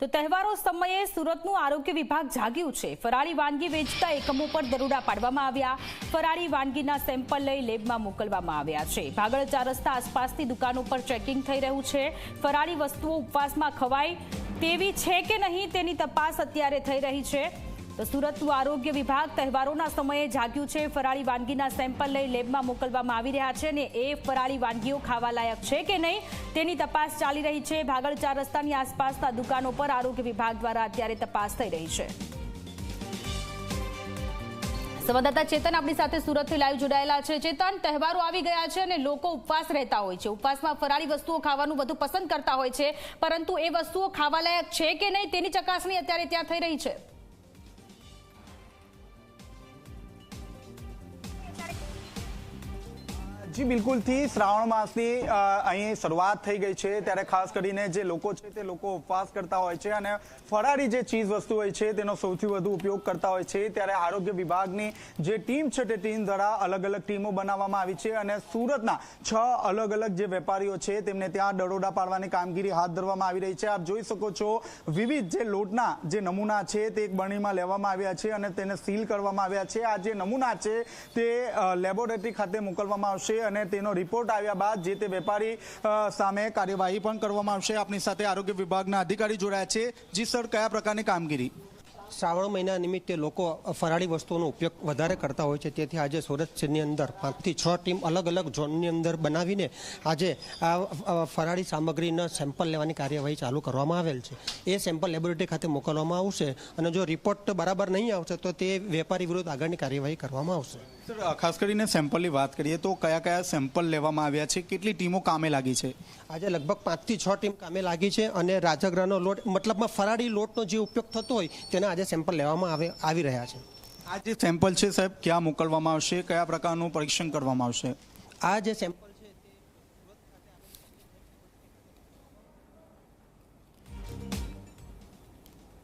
તો તહેવારો સમયે સુરતનું આરોગ્ય વિભાગ જાગ્યું છે। ફરાળી વાનગી વેચતા એકમો પર દરોડા પાડવામાં આવ્યા। ફરાળી વાનગીના સેમ્પલ લઈ લેબમાં મોકલવામાં આવ્યા છે। ભાગળ 4 રસ્તા આસપાસની દુકાનો પર ચેકિંગ થઈ રહ્યું છે। ફરાળી વસ્તુઓ ઉપવાસમાં ખવાય તેવી છે કે નહીં તેની તપાસ અત્યારે થઈ રહી છે। તો સુરતનું આરોગ્ય વિભાગ તહેવારોના સમયે જાગ્યું છે। ફરાળી વાનગીના સેમ્પલ લઈ લેબમાં મોકલવામાં આવી રહ્યા છે અને એ ફરાળી વાનગીઓ ખાવા લાયક છે કે નહીં તેની તપાસ ચાલી રહી છે। ભાગળ 4 રસ્તાની આસપાસના દુકાનો પર આરોગ્ય વિભાગ દ્વારા અત્યારે તપાસ થઈ રહી છે। સંવાદદાતા ચેતન આપણી સાથે સુરતથી લાઈવ જોડાયેલા છે। ચેતન, તહેવારો આવી ગયા છે અને લોકો ઉપવાસ રહેતા હોય છે। ઉપવાસમાં ફરાળી વસ્તુઓ ખાવાનું વધુ પસંદ કરતા હોય છે, પરંતુ એ વસ્તુઓ ખાવા લાયક છે કે નહીં તેની ચકાસણી અત્યારે ત્યાં થઈ રહી છે। જી બિલકુલ થી શ્રાવણ માસની અહીં શરૂઆત થઈ ગઈ છે, ત્યારે ખાસ કરીને જે લોકો છે તે લોકો ઉપવાસ કરતા હોય છે અને ફરાળી જે ચીજ વસ્તુ હોય છે તેનો સૌથી વધુ ઉપયોગ કરતા હોય છે। ત્યારે આરોગ્ય વિભાગની જે ટીમ છે તે ટીમ દ્વારા અલગ અલગ ટીમો બનાવવામાં આવી છે અને સુરતના 6 અલગ અલગ જે વેપારીઓ છે તેમને ત્યાં દરોડા પાડવાની કામગીરી હાથ ધરવામાં આવી રહી છે। આપ જોઈ શકો છો વિવિધ જે લોટના જે નમૂના છે તે એક બરણીમાં લેવામાં આવ્યા છે અને તેને સીલ કરવામાં આવ્યા છે। આ જે નમૂના છે તે લેબોરેટરી ખાતે મોકલવામાં આવશે અને તેનો રિપોર્ટ આવ્યા બાદ જે તે વેપારી સામે કાર્યવાહી પણ કરવામાં આવશે। આપની સાથે આરોગ્ય વિભાગના અધિકારી જોડાયા છે। જી સર, કયા પ્રકારની કામગીરી? શ્રાવણ મહિના નિમિત્તે લોકો ફરાળી વસ્તુઓનો ઉપયોગ વધારે કરતા હોય છે, તેથી આજે સુરત શહેરની અંદર 5 થી 6 ટીમ અલગ અલગ ઝોનની અંદર બનાવીને આજે આ ફરાળી સામગ્રીના સેમ્પલ લેવાની કાર્યવાહી ચાલુ કરવામાં આવેલ છે। એ સેમ્પલ લેબોરેટરી ખાતે મોકલવામાં આવશે અને જો રિપોર્ટ બરાબર નહીં આવશે તો તે વેપારી વિરુદ્ધ આગળની કાર્યવાહી કરવામાં આવશે। સર, ખાસ કરીને સેમ્પલની વાત કરીએ તો કયા કયા સેમ્પલ લેવામાં આવ્યા છે, કેટલી ટીમો કામે લાગી છે? આજે લગભગ 5 થી 6 ટીમ કામે લાગી છે અને રાજગરાનો લોટ મતલબમાં ફરાળી લોટનો જે ઉપયોગ થતો હોય તેના આજે સેમ્પલ લેવામાં આવી રહ્યા છે। આ જે સેમ્પલ છે સાહેબ, ક્યાં મોકલવામાં આવશે, કયા પ્રકારનું પરીક્ષણ કરવામાં આવશે? આ જે સેમ્પલ છે તે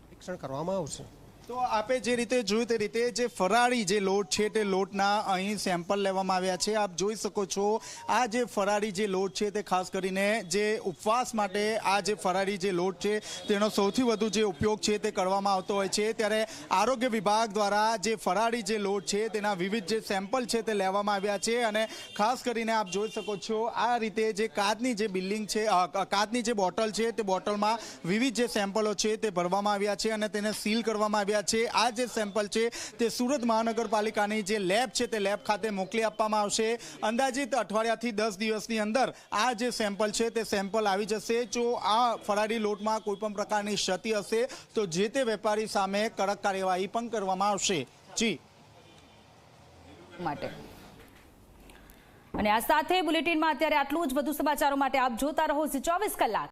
પરીક્ષણ કરવામાં આવશે। તો આપે જે રીતે જોયું તે રીતે જે ફરાળી જે લોટ છે તે લોટના અહીં સેમ્પલ લેવામાં આવ્યા છે। આપ જોઈ શકો છો આ જે ફરાળી જે લોટ છે તે ખાસ કરીને જે ઉપવાસ માટે આ જે ફરાળી જે લોટ છે તેનો સૌથી વધુ જે ઉપયોગ છે તે કરવામાં આવતો હોય છે। ત્યારે આરોગ્ય વિભાગ દ્વારા જે ફરાળી જે લોટ છે તેના વિવિધ જે સેમ્પલ છે તે લેવામાં આવ્યા છે અને ખાસ કરીને આપ જોઈ શકો છો આ રીતે જે કાચની જે બિલ્ડિંગ છે, કાચની જે બોટલ છે તે બોટલમાં વિવિધ જે સેમ્પલો છે તે ભરવામાં આવ્યા છે અને તેને સીલ કરવામાં આવ્યા છે। આ જે સેમ્પલ છે તે સુરત મહાનગરપાલિકાની જે લેબ છે તે લેબ ખાતે મોકલી આપવામાં આવશે। અંદાજિત અઠવાડિયાથી 10 દિવસની અંદર આ જે સેમ્પલ છે તે સેમ્પલ આવી જશે। જો આ ફરાળી લોટમાં કોઈ પણ પ્રકારની ક્ષતિ હશે તો જે તે વેપારી સામે કડક કાર્યવાહી પણ કરવામાં આવશે। જી માટે અને આ સાથે બુલેટિનમાં અત્યારે આટલું જ। વધુ સમાચારો માટે આપ જોતા રહો 24 કલાક।